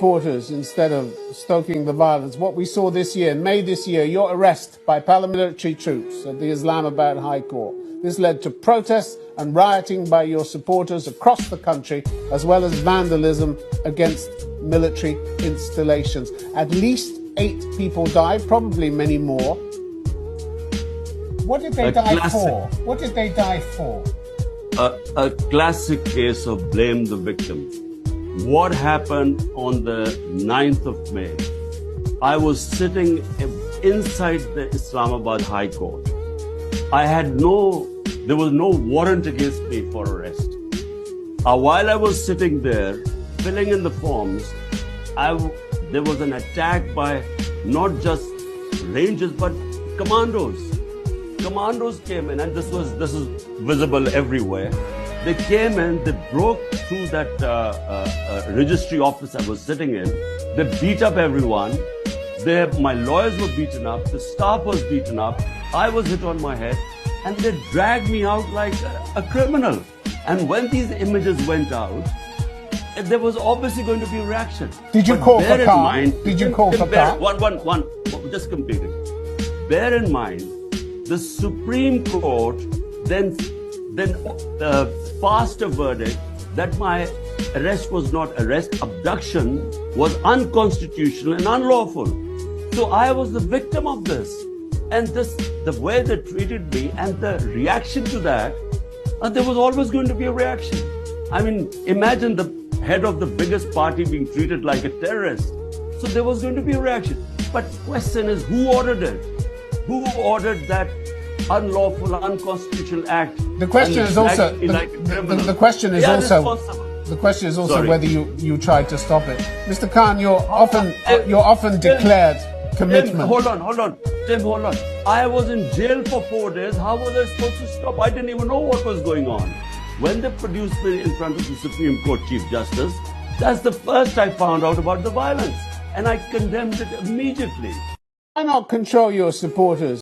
supporters instead of stoking the violence. What we saw this year, in May this year, your arrest by paramilitary troops at the Islamabad High Court. This led to protests and rioting by your supporters across the country, as well as vandalism against military installations. At least 8 people died, probably many more. What did they die for? What did they die for? A classic case of blame the victim. What happened on the 9th of May? I was sitting inside the Islamabad High Court. There was no warrant against me for arrest. While I was sitting there, filling in the forms, there was an attack by not just rangers, but commandos. Commandos came in, and this is visible everywhere. They came in, they broke through that registry office I was sitting in. They beat up everyone. My lawyers were beaten up. The staff was beaten up. I was hit on my head. And they dragged me out like a criminal. And when these images went out, there was obviously going to be a reaction. Did you call for calm? Did you call for calm? One, just completing. Bear in mind, the Supreme Court then passed a verdict that my arrest was not arrest, abduction was unconstitutional and unlawful. So I was the victim of this. And the way they treated me and the reaction to that, there was always going to be a reaction. I mean, imagine the head of the biggest party being treated like a terrorist. So there was going to be a reaction. But the question is, who ordered it? Who ordered that unlawful, unconstitutional act? The question is also the question is also whether you tried to stop it. Mr. Khan, you're often declared commitment. Tim, hold on. Tim, hold on. I was in jail for 4 days. How was I supposed to stop? I didn't even know what was going on. When they produced me in front of the Supreme Court Chief Justice, that's the first I found out about the violence. And I condemned it immediately. Why not control your supporters?